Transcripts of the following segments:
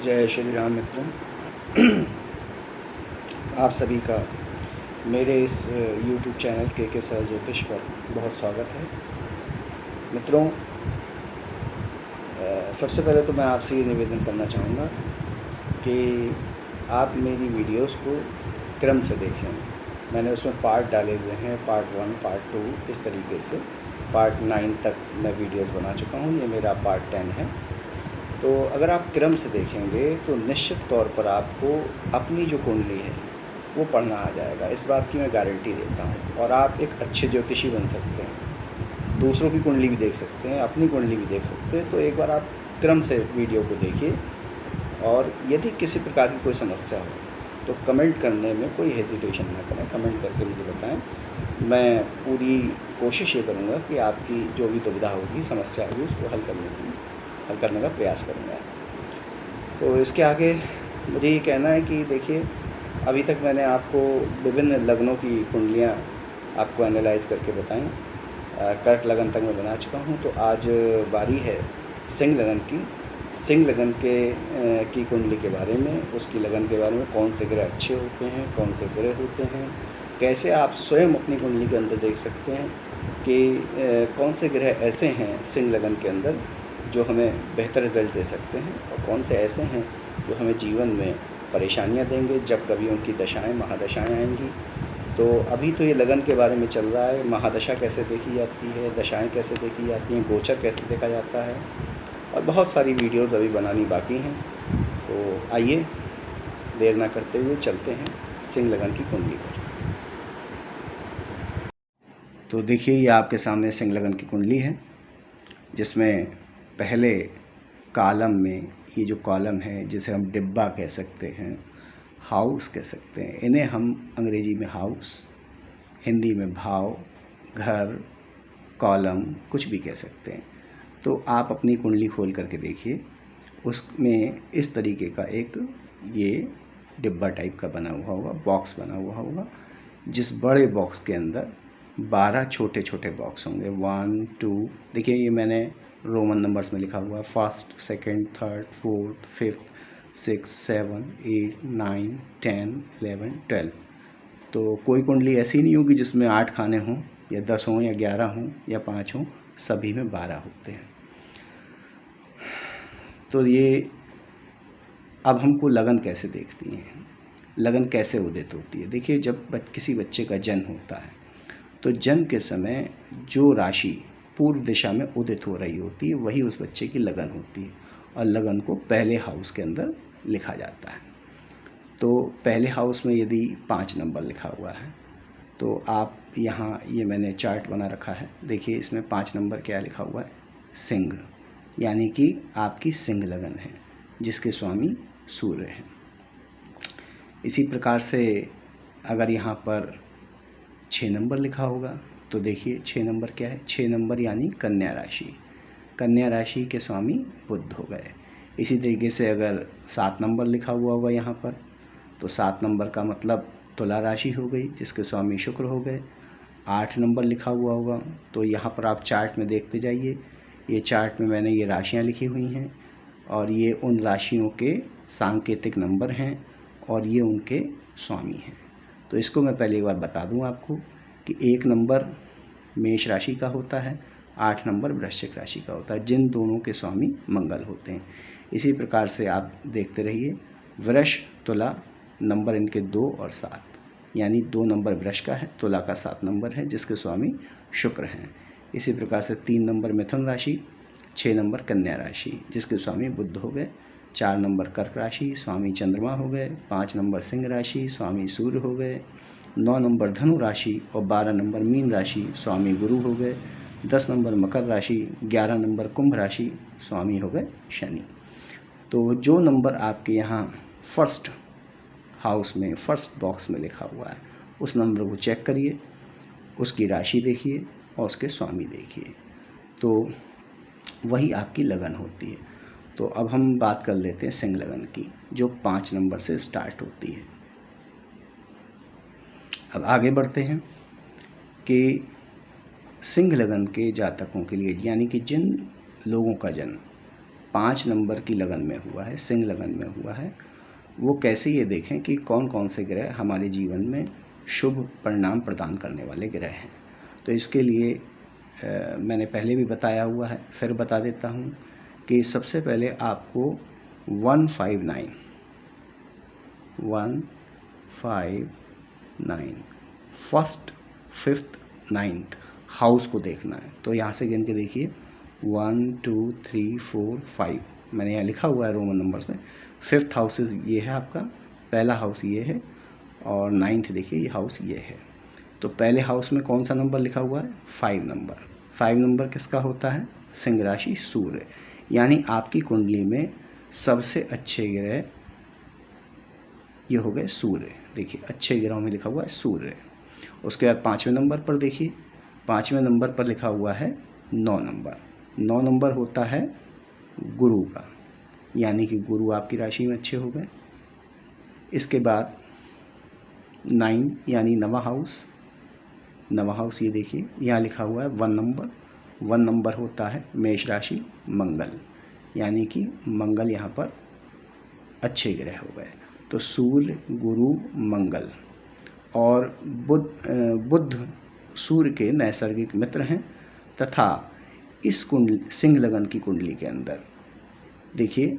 जय श्री राम मित्रों। आप सभी का मेरे इस YouTube चैनल के सर ज्योतिष पर बहुत स्वागत है। मित्रों, सबसे पहले तो मैं आपसे ये निवेदन करना चाहूँगा कि आप मेरी वीडियोस को क्रम से देखें। मैंने उसमें पार्ट डाले हुए हैं, पार्ट 1, पार्ट 2, इस तरीके से पार्ट 9 तक मैं वीडियोस बना चुका हूँ। ये मेरा पार्ट 10 है। तो अगर आप क्रम से देखेंगे तो निश्चित तौर पर आपको अपनी जो कुंडली है वो पढ़ना आ जाएगा, इस बात की मैं गारंटी देता हूँ। और आप एक अच्छे ज्योतिषी बन सकते हैं, दूसरों की कुंडली भी देख सकते हैं, अपनी कुंडली भी देख सकते हैं। तो एक बार आप क्रम से वीडियो को देखिए, और यदि किसी प्रकार की कोई समस्या हो तो कमेंट करने में कोई हेजिटेशन ना करें, कमेंट करके मुझे बताएं। मैं पूरी कोशिश ये करूँगा कि आपकी जो भी दुविधा होगी, समस्या होगी, उसको हल करने का प्रयास करूँगा। तो इसके आगे मुझे ये कहना है कि देखिए, अभी तक मैंने आपको विभिन्न लग्नों की कुंडलियाँ आपको एनालाइज़ करके बताएं। कर्क लगन तक मैं बना चुका हूँ। तो आज बारी है सिंह लगन की। सिंह लगन की कुंडली के बारे में, उसकी लगन के बारे में, कौन से ग्रह अच्छे होते हैं, कौन से बुरे होते हैं, कैसे आप स्वयं अपनी कुंडली के अंदर देख सकते हैं कि कौन से ग्रह ऐसे हैं सिंह लगन के अंदर जो हमें बेहतर रिज़ल्ट दे सकते हैं, और कौन से ऐसे हैं जो हमें जीवन में परेशानियां देंगे जब कभी उनकी दशाएं, महादशाएं आएंगी। तो अभी तो ये लगन के बारे में चल रहा है, महादशा कैसे देखी जाती है, दशाएं कैसे देखी जाती हैं, गोचर कैसे देखा जाता है, और बहुत सारी वीडियोस अभी बनानी बाकी हैं। तो आइए देर ना करते हुए चलते हैं सिंह लगन की कुंडली पर। तो देखिए, ये आपके सामने सिंह लगन की कुंडली है, जिसमें पहले कॉलम में ये जो कॉलम है, जिसे हम डिब्बा कह सकते हैं, हाउस कह सकते हैं, इन्हें हम अंग्रेजी में हाउस, हिंदी में भाव, घर, कॉलम, कुछ भी कह सकते हैं। तो आप अपनी कुंडली खोल करके देखिए, उसमें इस तरीके का एक ये डिब्बा टाइप का बना हुआ होगा, बॉक्स बना हुआ होगा, जिस बड़े बॉक्स के अंदर 12 छोटे छोटे बॉक्स होंगे। 1, 2, देखिए ये मैंने रोमन नंबर्स में लिखा हुआ है, 1st, 2nd, 3rd, 4th, 5th, 6, 7, 8, 9, 10, 11, 12। तो कोई कुंडली ऐसी नहीं होगी जिसमें 8 खाने हों, या 10 हों, या 11 हों, या 5 हों, सभी में 12 होते हैं। तो ये अब हमको लगन कैसे देखती हैं, लगन कैसे उदित होती है। देखिए, जब किसी बच्चे का जन्म होता है तो जन्म के समय जो राशि पूर्व दिशा में उदित हो रही होती है वही उस बच्चे की लगन होती है, और लगन को पहले हाउस के अंदर लिखा जाता है। तो पहले हाउस में यदि 5 नंबर लिखा हुआ है तो आप यहाँ, ये मैंने चार्ट बना रखा है, देखिए इसमें 5 नंबर क्या लिखा हुआ है, सिंह, यानी कि आपकी सिंह लगन है, जिसके स्वामी सूर्य हैं। इसी प्रकार से अगर यहाँ पर 6 नंबर लिखा होगा तो देखिए 6 नंबर क्या है, 6 नंबर यानी कन्या राशि, कन्या राशि के स्वामी बुध हो गए। इसी तरीके से अगर 7 नंबर लिखा हुआ होगा यहाँ पर, तो 7 नंबर का मतलब तुला राशि हो गई, जिसके स्वामी शुक्र हो गए। 8 नंबर लिखा हुआ होगा तो यहाँ पर आप चार्ट में देखते जाइए, ये चार्ट में मैंने ये राशियाँ लिखी हुई हैं, और ये उन राशियों के सांकेतिक नंबर हैं, और ये उनके स्वामी हैं। तो इसको मैं पहले एक बार बता दूं आपको कि 1 नंबर मेष राशि का होता है, 8 नंबर वृश्चिक राशि का होता है, जिन दोनों के स्वामी मंगल होते हैं। इसी प्रकार से आप देखते रहिए, वृष, तुला, नंबर इनके 2 और 7, यानी 2 नंबर वृष का है, तुला का 7 नंबर है, जिसके स्वामी शुक्र हैं। इसी प्रकार से 3 नंबर मिथुन राशि, 6 नंबर कन्या राशि, जिसके स्वामी बुध हो गए। 4 नंबर कर्क राशि, स्वामी चंद्रमा हो गए। 5 नंबर सिंह राशि, स्वामी सूर्य हो गए। 9 नंबर धनु राशि और 12 नंबर मीन राशि, स्वामी गुरु हो गए। 10 नंबर मकर राशि, 11 नंबर कुंभ राशि, स्वामी हो गए शनि। तो जो नंबर आपके यहाँ फर्स्ट हाउस में, फर्स्ट बॉक्स में लिखा हुआ है, उस नंबर को चेक करिए, उसकी राशि देखिए और उसके स्वामी देखिए, तो वही आपकी लगन होती है। तो अब हम बात कर लेते हैं सिंह लगन की, जो 5 नंबर से स्टार्ट होती है। अब आगे बढ़ते हैं कि सिंह लगन के जातकों के लिए, यानी कि जिन लोगों का जन्म 5 नंबर की लगन में हुआ है, सिंह लगन में हुआ है, वो कैसे ये देखें कि कौन कौन से ग्रह हमारे जीवन में शुभ परिणाम प्रदान करने वाले ग्रह हैं। तो इसके लिए मैंने पहले भी बताया हुआ है, फिर बता देता हूँ कि सबसे पहले आपको 159 फर्स्ट, फिफ्थ, नाइन्थ हाउस को देखना है। तो यहाँ से गिन के देखिए 1 2 3 4 5, मैंने यहाँ लिखा हुआ है रोमन नंबर्स में। फिफ्थ हाउस ये है आपका, पहला हाउस ये है, और नाइन्थ देखिए ये हाउस ये है। तो पहले हाउस में कौन सा नंबर लिखा हुआ है? 5 नंबर। 5 नंबर किसका होता है? सिंह राशि, सूर्य। यानी आपकी कुंडली में सबसे अच्छे ग्रह ये हो गए सूर्य। देखिए अच्छे ग्रहों में लिखा हुआ है सूर्य। उसके बाद 5वें नंबर पर देखिए, 5वें नंबर पर लिखा हुआ है 9 नंबर। 9 नंबर होता है गुरु का, यानी कि गुरु आपकी राशि में अच्छे हो गए। इसके बाद 9 यानी नवा हाउस। नवा हाउस ये देखिए यहाँ लिखा हुआ है 1 नंबर। 1 नंबर होता है मेष राशि, मंगल, यानी कि मंगल यहाँ पर अच्छे ग्रह हो गए। तो सूर्य, गुरु, मंगल और बुध सूर्य के नैसर्गिक मित्र हैं। तथा इस कुंडली, सिंह लगन की कुंडली के अंदर देखिए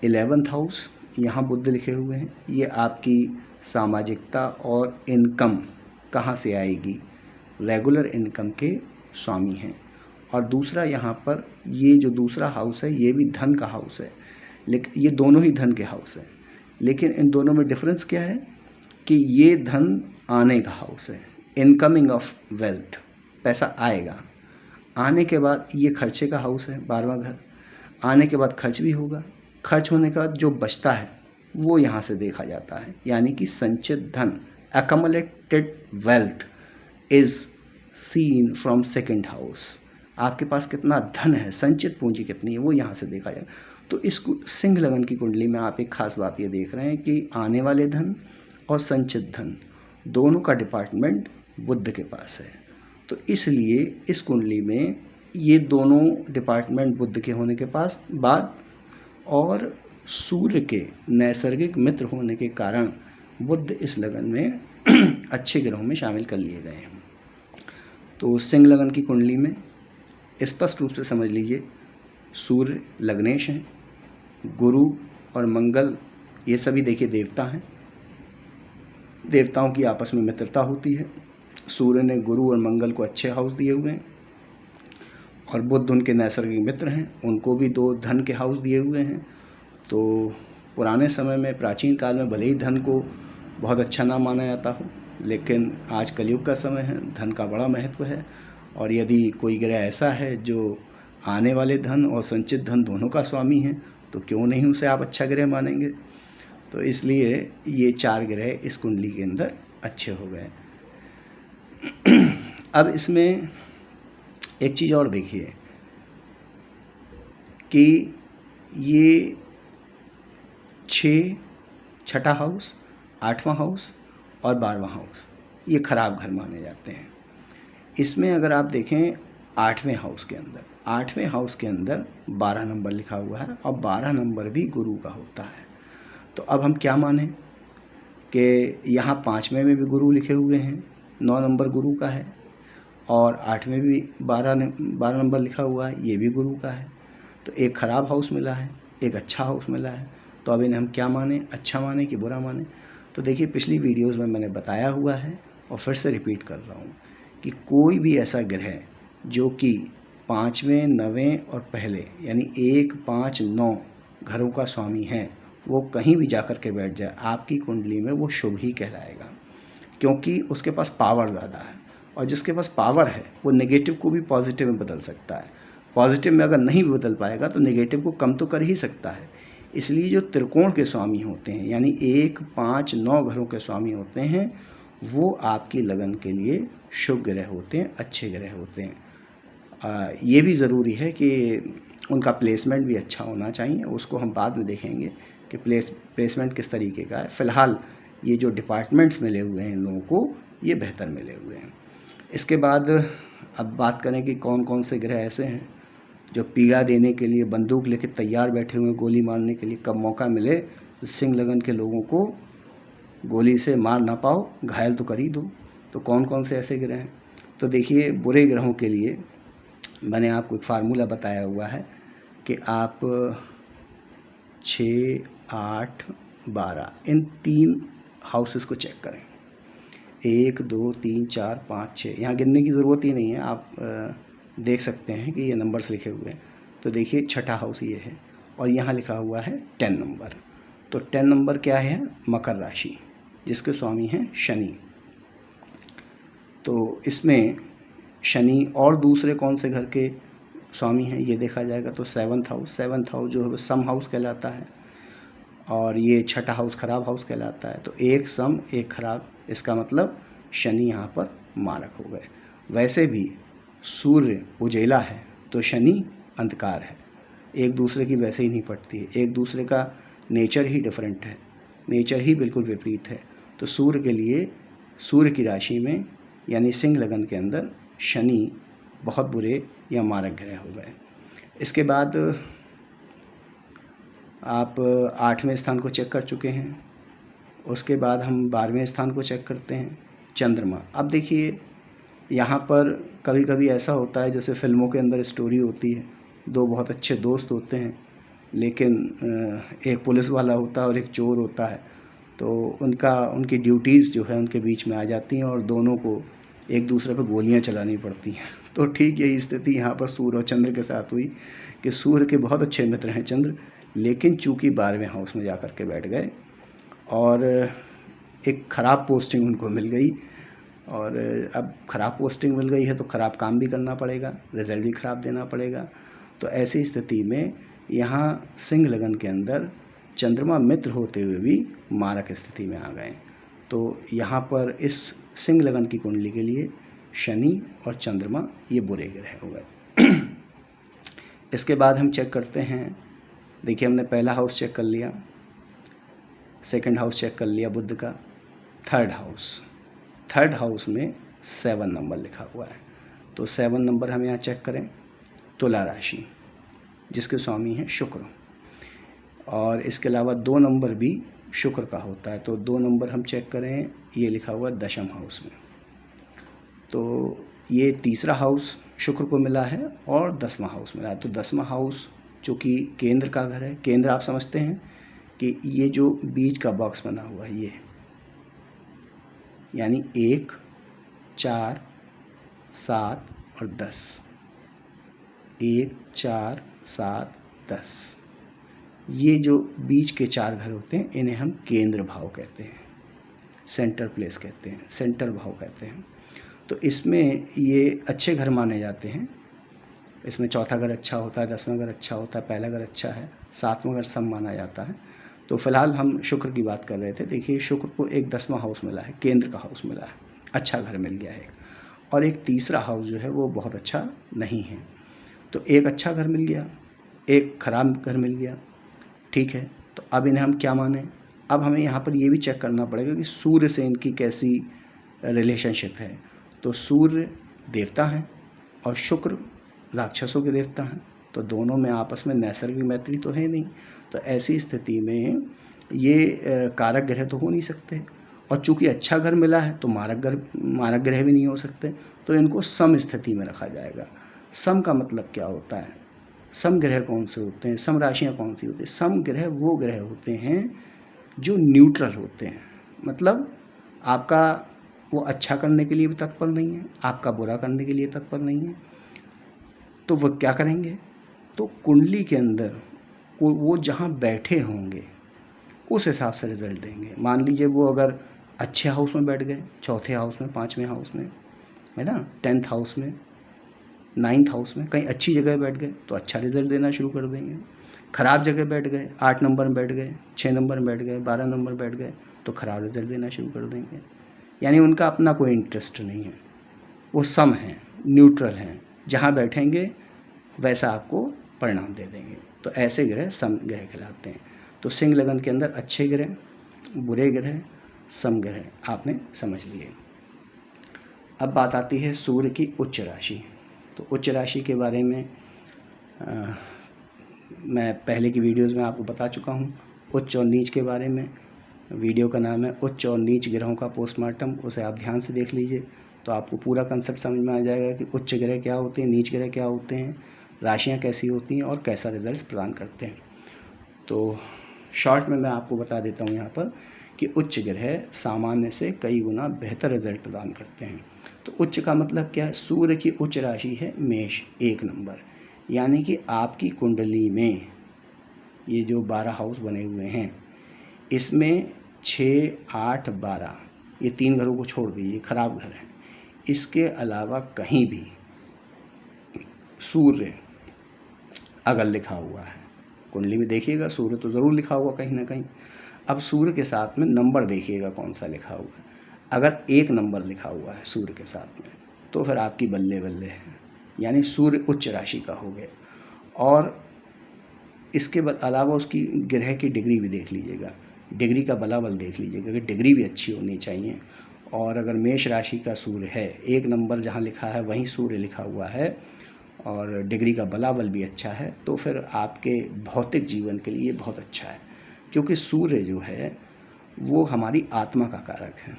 11th हाउस, यहाँ बुध लिखे हुए हैं। ये आपकी सामाजिकता और इनकम कहाँ से आएगी, रेगुलर इनकम के स्वामी हैं। और दूसरा यहाँ पर ये जो दूसरा हाउस है ये भी धन का हाउस है, लेकिन ये दोनों ही धन के हाउस हैं। लेकिन इन दोनों में डिफरेंस क्या है कि ये धन आने का हाउस है, इनकमिंग ऑफ वेल्थ, पैसा आएगा। आने के बाद ये खर्चे का हाउस है, 12वां घर। आने के बाद खर्च भी होगा, खर्च होने के बाद जो बचता है वो यहाँ से देखा जाता है, यानी कि संचित धन, accumulated wealth is seen from second house. आपके पास कितना धन है, संचित पूंजी कितनी है, वो यहाँ से देखा जाए। तो इस सिंह लगन की कुंडली में आप एक खास बात ये देख रहे हैं कि आने वाले धन और संचित धन दोनों का डिपार्टमेंट बुध के पास है। तो इसलिए इस कुंडली में ये दोनों डिपार्टमेंट बुध के होने के पास बाद और सूर्य के नैसर्गिक मित्र होने के कारण बुध इस लगन में अच्छे ग्रहों में शामिल कर लिए गए हैं। तो सिंह लगन की कुंडली में स्पष्ट रूप से समझ लीजिए, सूर्य लग्नेश हैं, गुरु और मंगल ये सभी देखिए देवता हैं, देवताओं की आपस में मित्रता होती है। सूर्य ने गुरु और मंगल को अच्छे हाउस दिए हुए हैं, और बुध उनके नैसर्गिक मित्र हैं, उनको भी 2 धन के हाउस दिए हुए हैं। तो पुराने समय में, प्राचीन काल में भले ही धन को बहुत अच्छा ना माना जाता हो, लेकिन आज कलयुग का समय है, धन का बड़ा महत्व है। और यदि कोई ग्रह ऐसा है जो आने वाले धन और संचित धन दोनों का स्वामी है, तो क्यों नहीं उसे आप अच्छा ग्रह मानेंगे। तो इसलिए ये 4 ग्रह इस कुंडली के अंदर अच्छे हो गए। अब इसमें एक चीज़ और देखिए कि ये 6, छठा हाउस, 8वां हाउस और 12वां हाउस ये खराब घर माने जाते हैं। इसमें अगर आप देखें 8वें हाउस के अंदर, 8वें हाउस के अंदर 12 नंबर लिखा हुआ है, और 12 नंबर भी गुरु का होता है। तो अब हम क्या माने कि यहाँ 5वें में भी गुरु लिखे हुए हैं, 9 नंबर गुरु का है, और 8वें भी 12 नंबर लिखा हुआ है, ये भी गुरु का है। तो एक ख़राब हाउस मिला है, एक अच्छा हाउस मिला है। तो अब इन्हें हम क्या माने, अच्छा माने कि बुरा माने। तो देखिए पिछली वीडियोस में मैंने बताया हुआ है और फिर से रिपीट कर रहा हूँ कि कोई भी ऐसा ग्रह जो कि 5वें, 9वें और पहले यानी 1, 5, 9 घरों का स्वामी है, वो कहीं भी जाकर के बैठ जाए आपकी कुंडली में, वो शुभ ही कहलाएगा, क्योंकि उसके पास पावर ज़्यादा है। और जिसके पास पावर है वो नेगेटिव को भी पॉजिटिव में बदल सकता है। पॉजिटिव में अगर नहीं बदल पाएगा तो नेगेटिव को कम तो कर ही सकता है। इसलिए जो त्रिकोण के स्वामी होते हैं, यानी 1, 5, 9 घरों के स्वामी होते हैं, वो आपकी लगन के लिए शुभ ग्रह होते हैं, अच्छे ग्रह होते हैं। ये भी ज़रूरी है कि उनका प्लेसमेंट भी अच्छा होना चाहिए, उसको हम बाद में देखेंगे कि प्लेसमेंट किस तरीके का है। फ़िलहाल ये जो डिपार्टमेंट्स मिले हुए हैं इन लोगों को, ये बेहतर मिले हुए हैं। इसके बाद अब बात करें कि कौन कौन से ग्रह ऐसे हैं। जो पीड़ा देने के लिए बंदूक लेके तैयार बैठे हुए गोली मारने के लिए, कब मौका मिले तो सिंह लगन के लोगों को गोली से मार ना पाओ, घायल तो कर ही दो। तो कौन कौन से ऐसे ग्रह हैं? तो देखिए, बुरे ग्रहों के लिए मैंने आपको एक फार्मूला बताया हुआ है कि आप 6, 8, 12 इन 3 हाउसेस को चेक करें। 1, 2, 3, 4, 5, 6, यहाँ गिनने की ज़रूरत ही नहीं है, आप देख सकते हैं कि ये नंबर्स लिखे हुए हैं। तो देखिए, छठा हाउस ये है और यहाँ लिखा हुआ है 10 नंबर। तो 10 नंबर क्या है? मकर राशि, जिसके स्वामी हैं शनि। तो इसमें शनि और दूसरे कौन से घर के स्वामी हैं ये देखा जाएगा तो 7th हाउस। 7th हाउस जो है वो सम हाउस कहलाता है और ये छठा हाउस खराब हाउस कहलाता है। तो एक सम एक खराब, इसका मतलब शनि यहाँ पर मारक हो गए। वैसे भी सूर्य उजेला है तो शनि अंधकार है, एक दूसरे की वैसे ही नहीं पड़ती है, एक दूसरे का नेचर ही डिफरेंट है, नेचर ही बिल्कुल विपरीत है। तो सूर्य के लिए, सूर्य की राशि में यानी सिंह लगन के अंदर शनि बहुत बुरे या मारक ग्रह हो गए। इसके बाद आप 8वें स्थान को चेक कर चुके हैं। उसके बाद हम 12वें स्थान को चेक करते हैं, चंद्रमा। अब देखिए, यहाँ पर कभी कभी ऐसा होता है जैसे फिल्मों के अंदर स्टोरी होती है, 2 बहुत अच्छे दोस्त होते हैं लेकिन एक पुलिस वाला होता है और एक चोर होता है, तो उनकी ड्यूटीज़ जो है उनके बीच में आ जाती हैं और दोनों को एक दूसरे पर गोलियां चलानी पड़ती हैं। तो ठीक यही स्थिति यहाँ पर सूर्य और चंद्र के साथ हुई कि सूर्य के बहुत अच्छे मित्र हैं चंद्र, लेकिन चूंकि 12वें हाउस में जा कर के बैठ गए और एक ख़राब पोस्टिंग उनको मिल गई। और अब ख़राब पोस्टिंग मिल गई है तो ख़राब काम भी करना पड़ेगा, रिज़ल्ट भी ख़राब देना पड़ेगा। तो ऐसी स्थिति में यहाँ सिंह लगन के अंदर चंद्रमा मित्र होते हुए भी मारक स्थिति में आ गए। तो यहाँ पर इस सिंह लगन की कुंडली के लिए शनि और चंद्रमा ये बुरे ग्रह हो गए। इसके बाद हम चेक करते हैं, देखिए हमने पहला हाउस चेक कर लिया, सेकंड हाउस चेक कर लिया बुध का, थर्ड हाउस में 7 नंबर लिखा हुआ है। तो 7 नंबर हम यहाँ चेक करें, तुला राशि, जिसके स्वामी हैं शुक्र। और इसके अलावा 2 नंबर भी शुक्र का होता है, तो 2 नंबर हम चेक करें, ये लिखा हुआ 10वें हाउस में। तो ये तीसरा हाउस शुक्र को मिला है और 10वां हाउस मिला है। तो 10वां हाउस जो कि केंद्र का घर है, केंद्र आप समझते हैं कि ये जो बीच का बॉक्स बना हुआ है ये, यानी 1, 4, 7 और 10, 1, 4, 7, 10, ये जो बीच के 4 घर होते हैं इन्हें हम केंद्र भाव कहते हैं, सेंटर प्लेस कहते हैं, सेंटर भाव कहते हैं। तो इसमें ये अच्छे घर माने जाते हैं। इसमें चौथा घर अच्छा होता है, 10वां घर अच्छा होता है, पहला घर अच्छा है, 7वां घर सम माना जाता है। तो फिलहाल हम शुक्र की बात कर रहे थे। देखिए, शुक्र को एक 10वां हाउस मिला है, केंद्र का हाउस मिला है, अच्छा घर मिल गया है। और एक तीसरा हाउस जो है वो बहुत अच्छा नहीं है। तो एक अच्छा घर मिल गया, एक खराब घर मिल गया, ठीक है। तो अब इन्हें हम क्या माने? अब हमें यहाँ पर ये भी चेक करना पड़ेगा कि सूर्य से इनकी कैसी रिलेशनशिप है। तो सूर्य देवता हैं और शुक्र राक्षसों के देवता हैं, तो दोनों में आपस में नैसर्गिक मैत्री तो है नहीं। तो ऐसी स्थिति में ये कारक ग्रह तो हो नहीं सकते, और चूंकि अच्छा घर मिला है तो मारक ग्रह भी नहीं हो सकते। तो इनको सम स्थिति में रखा जाएगा। सम का मतलब क्या होता है? सम ग्रह कौन से होते हैं, सम राशियाँ कौन सी होती हैं? सम ग्रह वो ग्रह होते हैं जो न्यूट्रल होते हैं, मतलब आपका वो अच्छा करने के लिए भी तत्पर नहीं है, आपका बुरा करने के लिए तत्पर नहीं है। तो वो क्या करेंगे? तो कुंडली के अंदर वो जहाँ बैठे होंगे उस हिसाब से रिजल्ट देंगे। मान लीजिए वो अगर अच्छे हाउस में बैठ गए, चौथे हाउस में, 5वें हाउस में, है ना, 10th हाउस में, 9th हाउस में, कहीं अच्छी जगह बैठ गए तो अच्छा रिजल्ट देना शुरू कर देंगे। ख़राब जगह बैठ गए, 8 नंबर में बैठ गए, 6 नंबर में बैठ गए, 12 नंबर में बैठ गए तो ख़राब रिजल्ट देना शुरू कर देंगे। यानी उनका अपना कोई इंटरेस्ट नहीं है, वो सम हैं, न्यूट्रल हैं, जहाँ बैठेंगे वैसा आपको परिणाम दे देंगे। तो ऐसे ग्रह सम ग्रह कहलाते हैं। तो सिंह लगन के अंदर अच्छे ग्रह, बुरे ग्रह, सम ग्रह आपने समझ लिए। अब बात आती है सूर्य की उच्च राशि। तो उच्च राशि के बारे में मैं पहले की वीडियोज़ में आपको बता चुका हूँ उच्च और नीच के बारे में। वीडियो का नाम है उच्च और नीच ग्रहों का पोस्टमार्टम, उसे आप ध्यान से देख लीजिए तो आपको पूरा कंसेप्ट समझ में आ जाएगा कि उच्च ग्रह क्या होते हैं, नीच ग्रह क्या होते हैं, राशियाँ कैसी होती हैं और कैसा रिजल्ट प्रदान करते हैं। तो शॉर्ट में मैं आपको बता देता हूँ यहाँ पर कि उच्च ग्रह सामान्य से कई गुना बेहतर रिजल्ट प्रदान करते हैं। तो उच्च का मतलब क्या है? सूर्य की उच्च राशि है मेष 1 नंबर, यानी कि आपकी कुंडली में ये जो 12 हाउस बने हुए हैं इसमें 6, 8, 12 ये 3 घरों को छोड़ दीजिए, खराब घर हैं। इसके अलावा कहीं भी सूर्य अगर लिखा हुआ है, कुंडली में देखिएगा सूर्य तो ज़रूर लिखा हुआ कहीं ना कहीं। अब सूर्य के साथ में नंबर देखिएगा कौन सा लिखा हुआ है। अगर 1 नंबर लिखा हुआ है सूर्य के साथ में तो फिर आपकी बल्ले बल्ले है, यानी सूर्य उच्च राशि का हो गया। और इसके अलावा उसकी ग्रह की डिग्री भी देख लीजिएगा, डिग्री का बलाबल देख लीजिएगा कि डिग्री भी अच्छी होनी चाहिए। और अगर मेष राशि का सूर्य है, 1 नंबर जहाँ लिखा है वहीं सूर्य लिखा हुआ है और डिग्री का बलाबल भी अच्छा है, तो फिर आपके भौतिक जीवन के लिए बहुत अच्छा है। क्योंकि सूर्य जो है वो हमारी आत्मा का कारक है,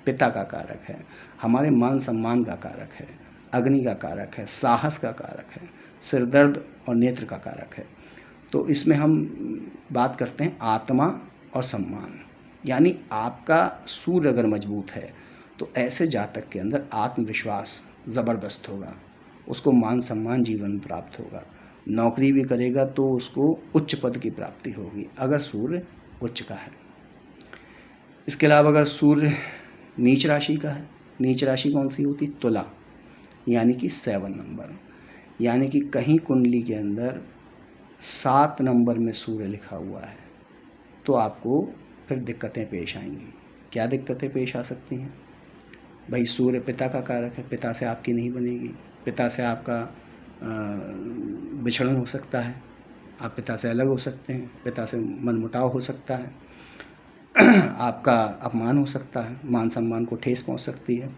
पिता का कारक है, हमारे मान सम्मान का कारक है, अग्नि का कारक है, साहस का कारक है, सिरदर्द और नेत्र का कारक है। तो इसमें हम बात करते हैं आत्मा और सम्मान, यानी आपका सूर्य अगर मजबूत है तो ऐसे जातक के अंदर आत्मविश्वास ज़बरदस्त होगा, उसको मान सम्मान जीवन में प्राप्त होगा, नौकरी भी करेगा तो उसको उच्च पद की प्राप्ति होगी अगर सूर्य उच्च का है। इसके अलावा अगर सूर्य नीच राशि का है, नीच राशि कौन सी होती? तुला, यानी कि 7 नंबर, यानी कि कहीं कुंडली के अंदर 7 नंबर में सूर्य लिखा हुआ है तो आपको फिर दिक्कतें पेश आएंगी। क्या दिक्कतें पेश आ सकती हैं? भाई सूर्य पिता का कारक है, पिता से आपकी नहीं बनेगी, पिता से आपका विछड़न हो सकता है, आप पिता से अलग हो सकते हैं, पिता से मनमुटाव हो सकता है, आपका अपमान हो सकता है, मान सम्मान को ठेस पहुंच सकती है,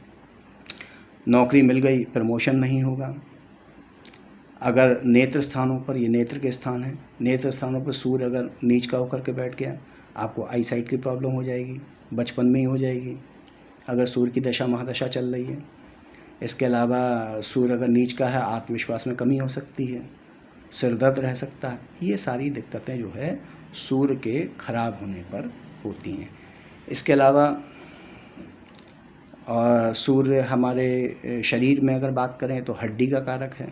नौकरी मिल गई प्रमोशन नहीं होगा। अगर नेत्र स्थानों पर, ये नेत्र के स्थान है, नेत्र स्थानों पर सूर्य अगर नीच का होकर के बैठ गया आपको आई साइट की प्रॉब्लम हो जाएगी, बचपन में ही हो जाएगी अगर सूर्य की दशा महादशा चल रही है। इसके अलावा सूर्य अगर नीच का है आत्मविश्वास में कमी हो सकती है, सिर दर्द रह सकता है। ये सारी दिक्कतें जो है सूर्य के खराब होने पर होती हैं। इसके अलावा सूर्य हमारे शरीर में अगर बात करें तो हड्डी का कारक है,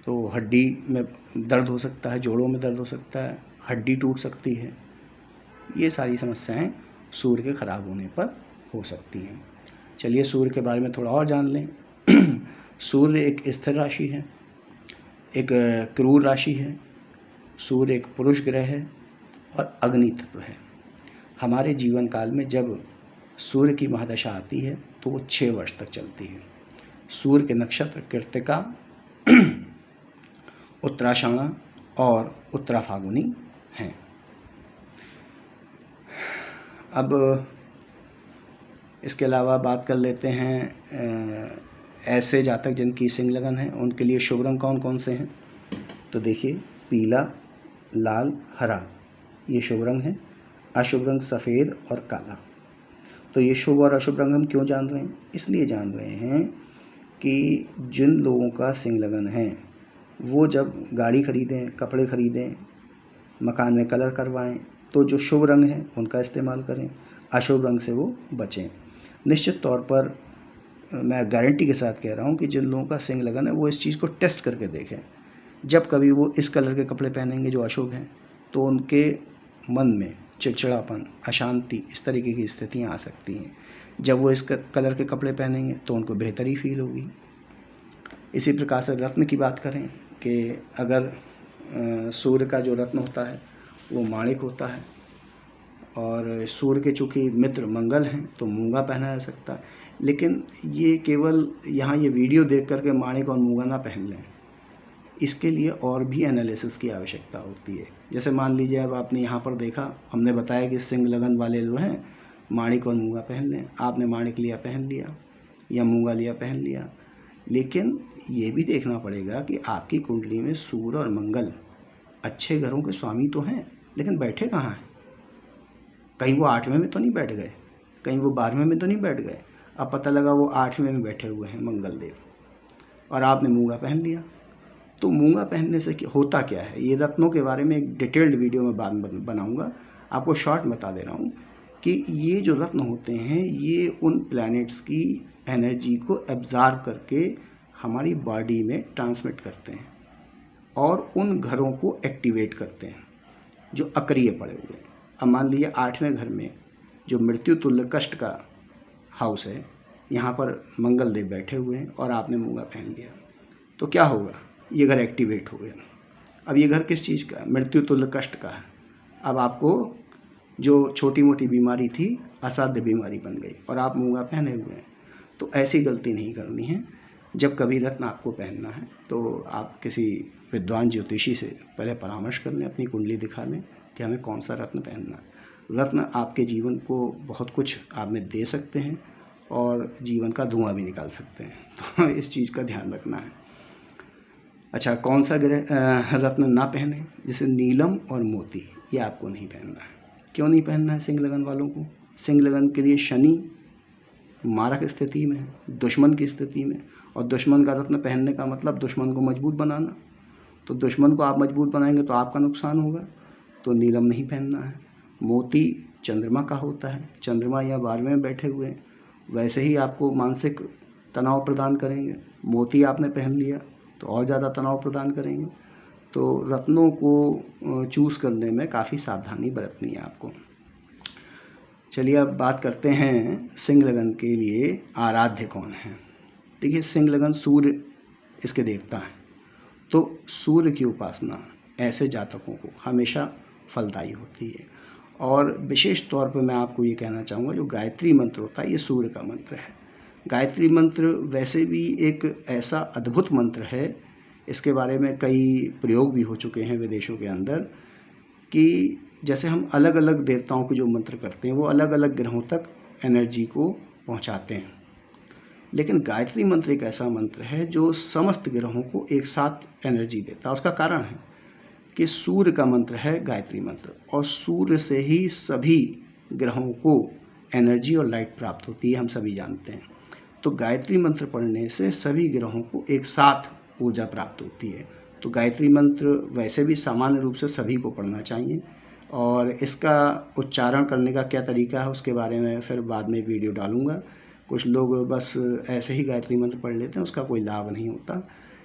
तो हड्डी में दर्द हो सकता है, जोड़ों में दर्द हो सकता है, हड्डी टूट सकती है। ये सारी समस्याएं सूर्य के खराब होने पर हो सकती हैं। चलिए सूर्य के बारे में थोड़ा और जान लें। सूर्य एक स्थिर राशि है, एक क्रूर राशि है, सूर्य एक पुरुष ग्रह है और अग्नि तत्व है। हमारे जीवन काल में जब सूर्य की महादशा आती है तो वो 6 वर्ष तक चलती है। सूर्य के नक्षत्र कृत्तिका, उत्तराषाढ़ा और उत्तरा फाल्गुनी हैं। अब इसके अलावा बात कर लेते हैं ऐसे जातक जिनकी सिंह लगन है उनके लिए शुभ रंग कौन कौन से हैं। तो देखिए पीला, लाल, हरा ये शुभ रंग हैं। अशुभ रंग सफ़ेद और काला। तो ये शुभ और अशुभ रंग हम क्यों जान रहे हैं? इसलिए जान रहे हैं कि जिन लोगों का सिंह लगन है वो जब गाड़ी खरीदें, कपड़े खरीदें, मकान में कलर करवाएं तो जो शुभ रंग है उनका इस्तेमाल करें, अशुभ रंग से वो बचें। निश्चित तौर पर मैं गारंटी के साथ कह रहा हूँ कि जिन लोगों का सिंह लगन है वो इस चीज़ को टेस्ट करके देखें। जब कभी वो इस कलर के कपड़े पहनेंगे जो अशुभ हैं तो उनके मन में चिड़चिड़ापन, अशांति, इस तरीके की स्थितियाँ आ सकती हैं। जब वो इस कलर के कपड़े पहनेंगे तो उनको बेहतरी फील होगी। इसी प्रकार से रत्न की बात करें कि अगर सूर्य का जो रत्न होता है वो माणिक होता है और सूर्य के चूँकि मित्र मंगल हैं तो मूंगा पहना जा सकता है। लेकिन ये केवल यहाँ ये वीडियो देख करके माणिक और मूंगा ना पहन लें, इसके लिए और भी एनालिसिस की आवश्यकता होती है। जैसे मान लीजिए अब आपने यहाँ पर देखा, हमने बताया कि सिंह लगन वाले जो हैं माणिक और मूंगा पहन लें। आपने माणिक लिया पहन लिया या मूंगा लिया पहन लिया, लेकिन ये भी देखना पड़ेगा कि आपकी कुंडली में सूर्य और मंगल अच्छे घरों के स्वामी तो हैं, लेकिन बैठे कहाँ हैं? कहीं वो 8वें में तो नहीं बैठ गए, कहीं वो 12वें में तो नहीं बैठ गए। अब पता लगा वो 8वें में बैठे हुए हैं मंगल देव, और आपने मूंगा पहन लिया। तो मूंगा पहनने से होता क्या है, ये रत्नों के बारे में एक डिटेल्ड वीडियो में बाद बनाऊंगा। आपको शॉर्ट बता दे रहा हूँ कि ये जो रत्न होते हैं ये उन प्लैनेट्स की एनर्जी को एब्जॉर्ब करके हमारी बॉडी में ट्रांसमिट करते हैं और उन घरों को एक्टिवेट करते हैं जो अक्रिय पड़े हुए हैं। अब मान लीजिए 8वें घर में जो मृत्यु तुल्य कष्ट का हाउस है, यहाँ पर मंगल देव बैठे हुए हैं और आपने मूंगा पहन लिया, तो क्या होगा? ये घर एक्टिवेट हो गया। अब ये घर किस चीज़ का है? मृत्यु तुल्य कष्ट का है। अब आपको जो छोटी मोटी बीमारी थी असाध्य बीमारी बन गई और आप मूंगा पहने हुए हैं। तो ऐसी गलती नहीं करनी है। जब कभी रत्न आपको पहनना है तो आप किसी विद्वान ज्योतिषी से पहले परामर्श कर लें, अपनी कुंडली दिखा लें कि हमें कौन सा रत्न पहनना है। रत्न आपके जीवन को बहुत कुछ आप में दे सकते हैं और जीवन का धुआं भी निकाल सकते हैं, तो इस चीज़ का ध्यान रखना है। अच्छा, कौन सा रत्न ना पहने? जैसे नीलम और मोती, ये आपको नहीं पहनना है। क्यों नहीं पहनना है सिंह लगन वालों को? सिंह लगन के लिए शनि मारक स्थिति में है, दुश्मन की स्थिति में, और दुश्मन का रत्न पहनने का मतलब दुश्मन को मजबूत बनाना। तो दुश्मन को आप मजबूत बनाएंगे तो आपका नुकसान होगा, तो नीलम नहीं पहनना है। मोती चंद्रमा का होता है, चंद्रमा या 12वें में बैठे हुए हैं, वैसे ही आपको मानसिक तनाव प्रदान करेंगे। मोती आपने पहन लिया तो और ज़्यादा तनाव प्रदान करेंगे। तो रत्नों को चूज़ करने में काफ़ी सावधानी बरतनी है आपको। चलिए अब बात करते हैं सिंह लगन के लिए आराध्य कौन है। देखिए, सिंह लगन सूर्य इसके देवता हैं, तो सूर्य की उपासना ऐसे जातकों को हमेशा फलदायी होती है। और विशेष तौर पर मैं आपको ये कहना चाहूँगा, जो गायत्री मंत्र होता है ये सूर्य का मंत्र है। गायत्री मंत्र वैसे भी एक ऐसा अद्भुत मंत्र है, इसके बारे में कई प्रयोग भी हो चुके हैं विदेशों के अंदर, कि जैसे हम अलग अलग देवताओं के जो मंत्र करते हैं वो अलग अलग ग्रहों तक एनर्जी को पहुंचाते हैं, लेकिन गायत्री मंत्र एक ऐसा मंत्र है जो समस्त ग्रहों को एक साथ एनर्जी देता है। उसका कारण है कि सूर्य का मंत्र है गायत्री मंत्र, और सूर्य से ही सभी ग्रहों को एनर्जी और लाइट प्राप्त होती है, हम सभी जानते हैं। तो गायत्री मंत्र पढ़ने से सभी ग्रहों को एक साथ ऊर्जा प्राप्त होती है। तो गायत्री मंत्र वैसे भी सामान्य रूप से सभी को पढ़ना चाहिए, और इसका उच्चारण करने का क्या तरीका है उसके बारे में फिर बाद में वीडियो डालूंगा। कुछ लोग बस ऐसे ही गायत्री मंत्र पढ़ लेते हैं, उसका कोई लाभ नहीं होता।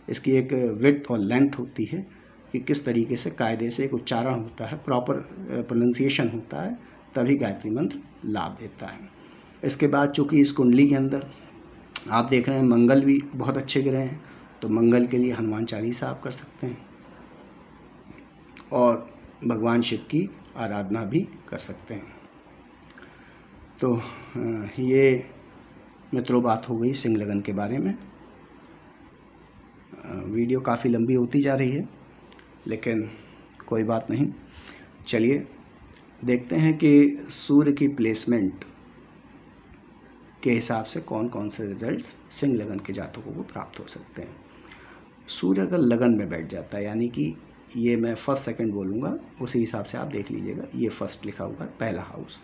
इसकी एक विड्थ और लेंथ होती है कि किस तरीके से कायदे से एक उच्चारण होता है, प्रॉपर प्रोनाउंसिएशन होता है, तभी गायत्री मंत्र लाभ देता है। इसके बाद चूँकि इस कुंडली के अंदर आप देख रहे हैं मंगल भी बहुत अच्छे ग्रह हैं, तो मंगल के लिए हनुमान चालीसा आप कर सकते हैं और भगवान शिव की आराधना भी कर सकते हैं। तो ये मित्रों बात हो गई सिंह लगन के बारे में। वीडियो काफ़ी लंबी होती जा रही है, लेकिन कोई बात नहीं। चलिए देखते हैं कि सूर्य की प्लेसमेंट के हिसाब से कौन कौन से रिजल्ट्स सिंह लगन के जातकों को प्राप्त हो सकते हैं। सूर्य अगर लगन में बैठ जाता है, यानी कि ये मैं फर्स्ट सेकंड बोलूँगा, उसी हिसाब से आप देख लीजिएगा, ये फर्स्ट लिखा हुआ है पहला हाउस,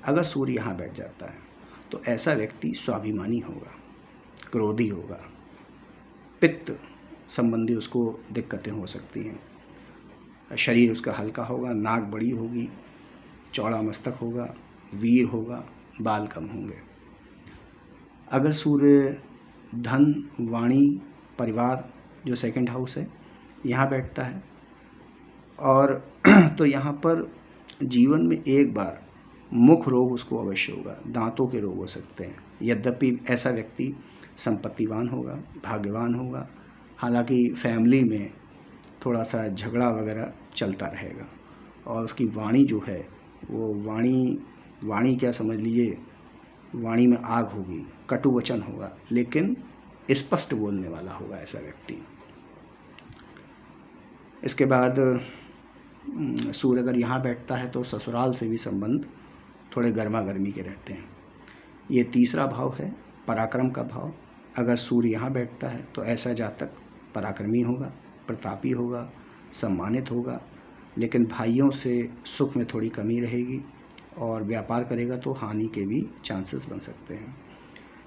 अगर सूर्य यहाँ बैठ जाता है तो ऐसा व्यक्ति स्वाभिमानी होगा, क्रोधी होगा, पित्त संबंधी उसको दिक्कतें हो सकती हैं, शरीर उसका हल्का होगा, नाक बड़ी होगी, चौड़ा मस्तक होगा, वीर होगा, बाल कम होंगे। अगर सूर्य धन, वाणी, परिवार जो सेकंड हाउस है यहाँ बैठता है, और तो यहाँ पर जीवन में एक बार मुख रोग उसको अवश्य होगा, दांतों के रोग हो सकते हैं। यद्यपि ऐसा व्यक्ति संपत्तिवान होगा, भाग्यवान होगा, हालांकि फैमिली में थोड़ा सा झगड़ा वगैरह चलता रहेगा, और उसकी वाणी जो है वो वाणी क्या समझ लीजिए, वाणी में आग होगी, कटु वचन होगा, लेकिन स्पष्ट बोलने वाला होगा ऐसा व्यक्ति। इसके बाद सूर्य अगर यहाँ बैठता है तो ससुराल से भी संबंध थोड़े गर्मा गर्मी के रहते हैं। ये तीसरा भाव है पराक्रम का भाव। अगर सूर्य यहाँ बैठता है तो ऐसा जातक पराक्रमी होगा, प्रतापी होगा, सम्मानित होगा, लेकिन भाइयों से सुख में थोड़ी कमी रहेगी और व्यापार करेगा तो हानि के भी चांसेस बन सकते हैं।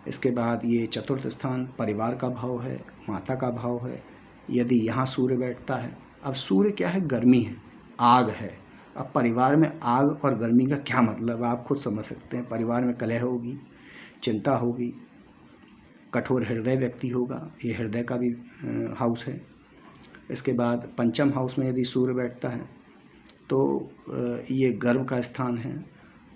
इसके बाद ये चतुर्थ स्थान परिवार का भाव है, माता का भाव है। यदि यहाँ सूर्य बैठता है, अब सूर्य क्या है, गर्मी है, आग है। अब परिवार में आग और गर्मी का क्या मतलब, आप खुद समझ सकते हैं। परिवार में कलह होगी, चिंता होगी, कठोर हृदय व्यक्ति होगा, ये हृदय का भी हाउस है। इसके बाद पंचम हाउस में यदि सूर्य बैठता है तो ये गर्भ का स्थान है,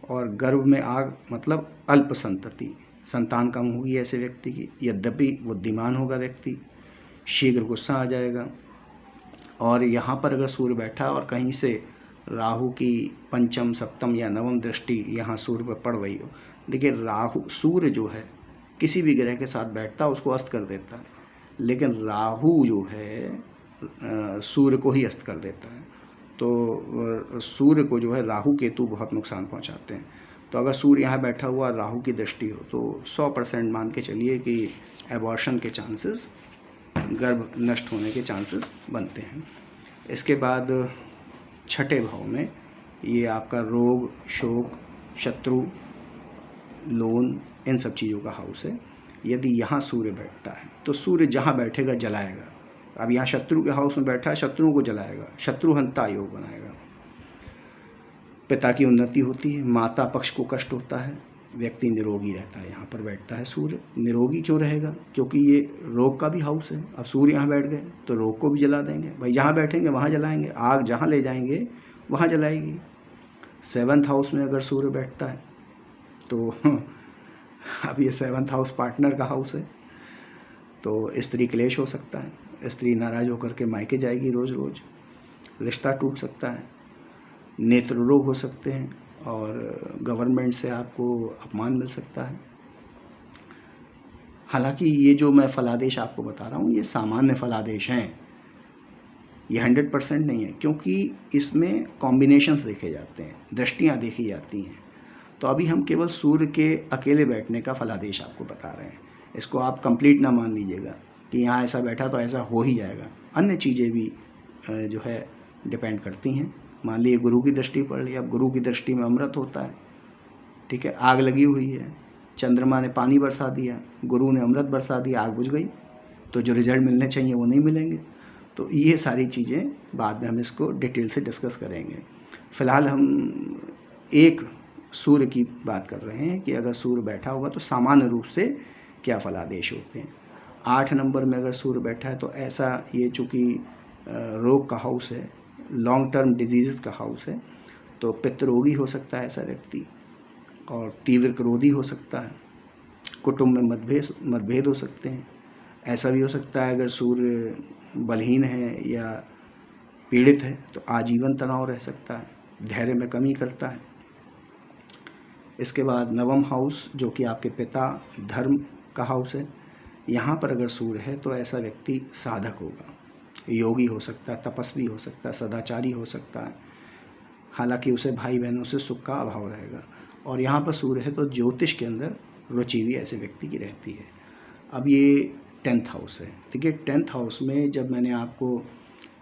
और गर्भ में आग मतलब अल्प संतति, संतान कम होगी ऐसे व्यक्ति की। यद्यपि बुद्धिमान होगा व्यक्ति, शीघ्र गुस्सा आ जाएगा। और यहाँ पर अगर सूर्य बैठा और कहीं से राहु की पंचम, सप्तम या नवम दृष्टि यहाँ सूर्य पर पड़ रही हो, देखिए सूर्य जो है किसी भी ग्रह के साथ बैठता उसको अस्त कर देता है, लेकिन राहु जो है सूर्य को ही अस्त कर देता है। तो सूर्य को जो है राहु केतु बहुत नुकसान पहुंचाते हैं। तो अगर सूर्य यहाँ बैठा हुआ राहु की दृष्टि हो तो 100% मान के चलिए कि एबॉर्शन के चांसेस, गर्भ नष्ट होने के चांसेस बनते हैं। इसके बाद छठे भाव में ये आपका रोग, शोक, शत्रु, लोन, इन सब चीज़ों का हाउस है। यदि यहाँ सूर्य बैठता है तो सूर्य जहाँ बैठेगा जलाएगा। अब यहाँ शत्रु के हाउस में बैठा है, शत्रुओं को जलाएगा, शत्रुहंता योग बनाएगा। पिता की उन्नति होती है, माता पक्ष को कष्ट होता है, व्यक्ति निरोगी रहता है। यहाँ पर बैठता है सूर्य। निरोगी क्यों रहेगा, क्योंकि ये रोग का भी हाउस है। अब सूर्य यहाँ बैठ गए तो रोग को भी जला देंगे, भाई जहाँ बैठेंगे वहाँ जलाएंगे, आग जहाँ ले जाएंगे वहाँ जलाएगी। 7th हाउस में अगर सूर्य बैठता है तो अब ये 7th हाउस पार्टनर का हाउस है, तो स्त्री क्लेश हो सकता है, स्त्री नाराज होकर के मायके जाएगी रोज़ रोज़, रिश्ता टूट सकता है, नेत्र रोग हो सकते हैं, और गवर्नमेंट से आपको अपमान मिल सकता है। हालांकि ये जो मैं फलादेश आपको बता रहा हूँ ये सामान्य फलादेश हैं, ये 100% नहीं है, क्योंकि इसमें कॉम्बिनेशंस देखे जाते हैं, दृष्टियाँ देखी जाती हैं। तो अभी हम केवल सूर्य के अकेले बैठने का फलादेश आपको बता रहे हैं। इसको आप कंप्लीट ना मान लीजिएगा कि यहाँ ऐसा बैठा तो ऐसा हो ही जाएगा। अन्य चीज़ें भी जो है डिपेंड करती हैं। मान लीजिए गुरु की दृष्टि पड़ रही है, अब गुरु की दृष्टि में अमृत होता है, ठीक है, आग लगी हुई है, चंद्रमा ने पानी बरसा दिया, गुरु ने अमृत बरसा दिया, आग बुझ गई, तो जो रिजल्ट मिलने चाहिए वो नहीं मिलेंगे। तो ये सारी चीज़ें बाद में हम इसको डिटेल से डिस्कस करेंगे। फ़िलहाल हम एक सूर्य की बात कर रहे हैं कि अगर सूर्य बैठा होगा तो सामान्य रूप से क्या फलादेश होते हैं। 8 नंबर में अगर सूर्य बैठा है तो ऐसा, ये चूँकि रोग का हाउस है, लॉन्ग टर्म डिजीज़ का हाउस है, तो पित्तरोगी हो सकता है ऐसा व्यक्ति, और तीव्र क्रोधी हो सकता है, कुटुंब में मतभेद हो सकते हैं। ऐसा भी हो सकता है अगर सूर्य बलहीन है या पीड़ित है तो आजीवन तनाव रह सकता है, धैर्य में कमी करता है। इसके बाद 9वां हाउस जो कि आपके पिता, धर्म का हाउस है, यहाँ पर अगर सूर्य है तो ऐसा व्यक्ति साधक होगा, योगी हो सकता है, तपस्वी हो सकता है, सदाचारी हो सकता है। हालांकि उसे भाई बहनों से सुख का अभाव रहेगा। और यहाँ पर सूर्य है तो ज्योतिष के अंदर रुचि भी ऐसे व्यक्ति की रहती है। अब ये 10th हाउस है। देखिए 10th हाउस में जब मैंने आपको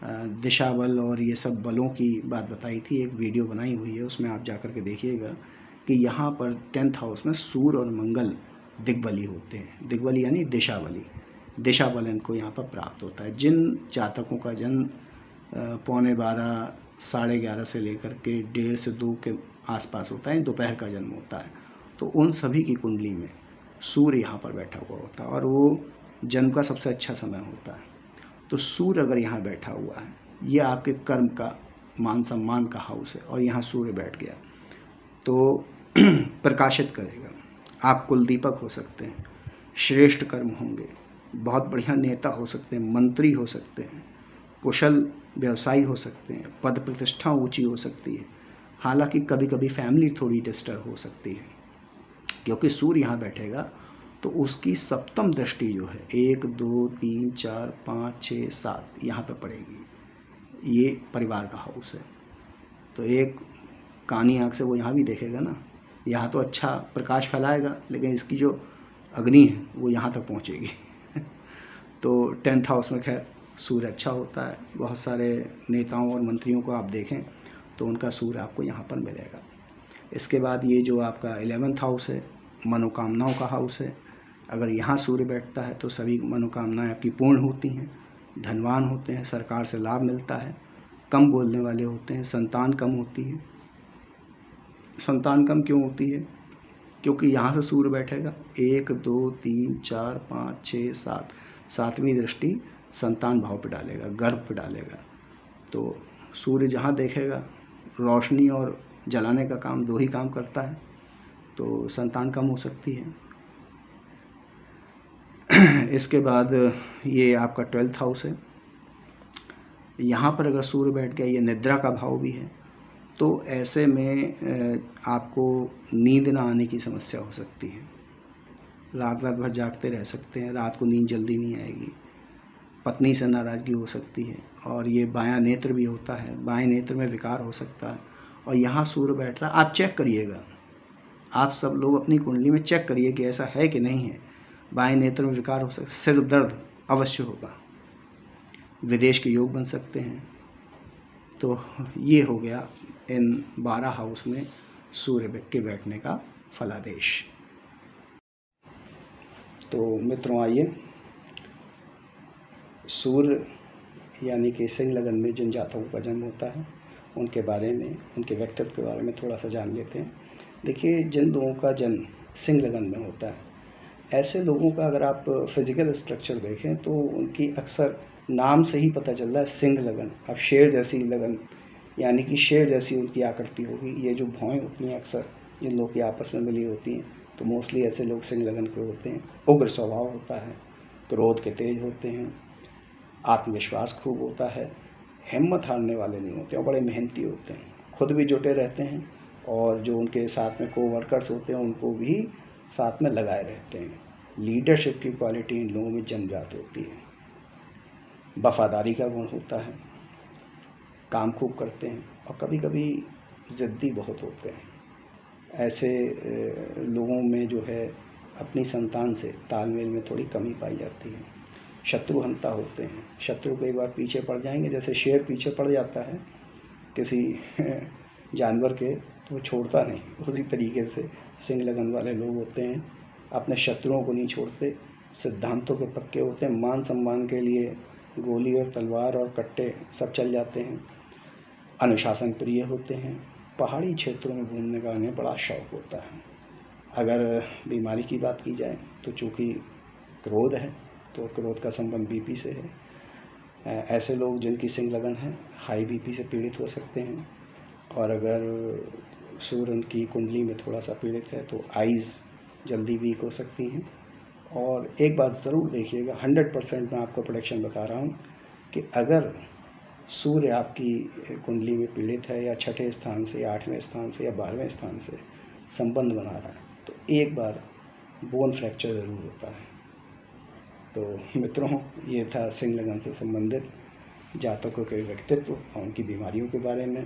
दिशा बल और ये सब बलों की बात बताई थी, एक वीडियो बनाई हुई है, उसमें आप जा कर के देखिएगा कि यहाँ पर 10th हाउस में सूर्य और मंगल दिग्बली होते हैं। दिग्बली यानी दिशा बली, दिशा बल इनको यहाँ पर प्राप्त होता है। जिन जातकों का जन्म 11:15, 11:30 से लेकर के 1:30 से 2 के आसपास होता है, दोपहर का जन्म होता है, तो उन सभी की कुंडली में सूर्य यहाँ पर बैठा हुआ होता है और वो जन्म का सबसे अच्छा समय होता है। तो सूर्य अगर यहाँ बैठा हुआ है, ये आपके कर्म का, मान सम्मान का हाउस है, और यहाँ सूर्य बैठ गया तो प्रकाशित करेगा। आप कुल दीपक हो सकते हैं, श्रेष्ठ कर्म होंगे, बहुत बढ़िया नेता हो सकते हैं, मंत्री हो सकते हैं, कुशल व्यवसायी हो सकते हैं, पद प्रतिष्ठा ऊंची हो सकती है। हालांकि कभी कभी फैमिली थोड़ी डिस्टर्ब हो सकती है, क्योंकि सूर्य यहाँ बैठेगा तो उसकी सप्तम दृष्टि जो है 1, 2, 3, 4, 5, 6, 7 यहाँ पे पड़ेगी। ये परिवार का हाउस है, तो एक कानी आँख से वो यहाँ भी देखेगा ना, यहाँ तो अच्छा प्रकाश फैलाएगा, लेकिन इसकी जो अग्नि है वो यहाँ तक पहुँचेगी। तो 10th हाउस में खैर सूर्य अच्छा होता है। बहुत सारे नेताओं और मंत्रियों को आप देखें तो उनका सूर्य आपको यहाँ पर मिलेगा। इसके बाद ये जो आपका 11th हाउस है, मनोकामनाओं का हाउस है। अगर यहाँ सूर्य बैठता है तो सभी मनोकामनाएं आपकी पूर्ण होती हैं, धनवान होते हैं, सरकार से लाभ मिलता है, कम बोलने वाले होते हैं, संतान कम होती है। संतान कम क्यों होती है? क्योंकि यहाँ से सूर्य बैठेगा 1 2 3 4 5 6 7, 7वीं दृष्टि संतान भाव पे डालेगा, गर्भ पे डालेगा। तो सूर्य जहाँ देखेगा रोशनी और जलाने का काम, 2 ही काम करता है, तो संतान कम हो सकती है। इसके बाद ये आपका 12th हाउस है। यहाँ पर अगर सूर्य बैठ गया, ये निद्रा का भाव भी है, तो ऐसे में आपको नींद ना आने की समस्या हो सकती है। रात भर जागते रह सकते हैं, रात को नींद जल्दी नहीं आएगी, पत्नी से नाराज़गी हो सकती है, और ये बायां नेत्र भी होता है, बाएं नेत्र में विकार हो सकता है। और यहाँ सूर्य बैठ रहा है, आप चेक करिएगा, आप सब लोग अपनी कुंडली में चेक करिए कि ऐसा है कि नहीं है। बाएं नेत्र में विकार हो सकता है, सिर दर्द अवश्य होगा, विदेश के योग बन सकते हैं। तो ये हो गया इन 12 हाउस में सूर्य के बैठने का फलादेश। तो मित्रों आइए, सूर्य यानी कि सिंह लगन में जिन जातकों का जन्म होता है उनके बारे में, उनके व्यक्तित्व के बारे में थोड़ा सा जान लेते हैं। देखिए, जिन लोगों का जन्म सिंह लगन में होता है, ऐसे लोगों का अगर आप फिज़िकल स्ट्रक्चर देखें तो उनकी अक्सर नाम से ही पता चल रहा है सिंह लगन। अब शेर जैसी लगन, यानी कि शेर जैसी उनकी आकृति होगी। ये जो भौएँ होती हैं अक्सर जिन लोगों की आपस में मिली होती हैं, तो मोस्टली ऐसे लोग सिंह लगन के होते हैं। उग्र स्वभाव होता है, क्रोध के तेज होते हैं, आत्मविश्वास खूब होता है, हिम्मत हारने वाले नहीं होते और बड़े मेहनती होते हैं, खुद भी जुटे रहते हैं और जो उनके साथ में कोवर्कर्स होते हैं उनको भी साथ में लगाए रहते हैं। लीडरशिप की क्वालिटी इन लोगों में जन्मजात होती है। वफादारी का गुण होता है, काम खूब करते हैं और कभी कभी ज़िद्दी बहुत होते हैं। ऐसे लोगों में जो है अपनी संतान से तालमेल में थोड़ी कमी पाई जाती है। शत्रुहंता होते हैं, शत्रु को एक बार पीछे पड़ जाएंगे, जैसे शेर पीछे पड़ जाता है किसी जानवर के तो वो छोड़ता नहीं, उसी तरीके से सिंह लगन वाले लोग होते हैं, अपने शत्रुओं को नहीं छोड़ते, सिद्धांतों के पक्के होते हैं, मान सम्मान के लिए गोली और तलवार और कट्टे सब चल जाते हैं, अनुशासन प्रिय होते हैं, पहाड़ी क्षेत्रों में घूमने का उन्हें बड़ा शौक़ होता है। अगर बीमारी की बात की जाए तो चूँकि क्रोध है तो क्रोध का संबंध बीपी से है। ऐसे लोग जिनकी सिंह लगन है हाई बीपी से पीड़ित हो सकते हैं। और अगर सूर्य उनकी कुंडली में थोड़ा सा पीड़ित है तो आइज़ जल्दी वीक हो सकती हैं। और एक बात ज़रूर देखिएगा, 100% मैं आपको प्रेडिक्शन बता रहा हूँ कि अगर सूर्य आपकी कुंडली में पीड़ित है या 6ठे स्थान से या 8वें स्थान से या 12वें स्थान से संबंध बना रहा है तो एक बार बोन फ्रैक्चर ज़रूर होता है। तो मित्रों, ये था सिंह लगन से संबंधित जातकों के व्यक्तित्व और उनकी बीमारियों के बारे में।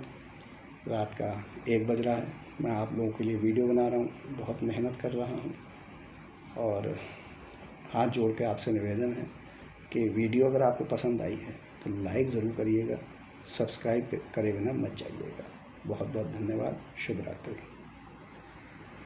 रात का 1 बज रहा है, मैं आप लोगों के लिए वीडियो बना रहा हूँ, बहुत मेहनत कर रहा हूँ और हाथ जोड़ के आपसे निवेदन है कि वीडियो अगर आपको पसंद आई है तो लाइक ज़रूर करिएगा, सब्सक्राइब करे बिना मत जाइएगा। बहुत बहुत धन्यवाद। शुभ रात्रि।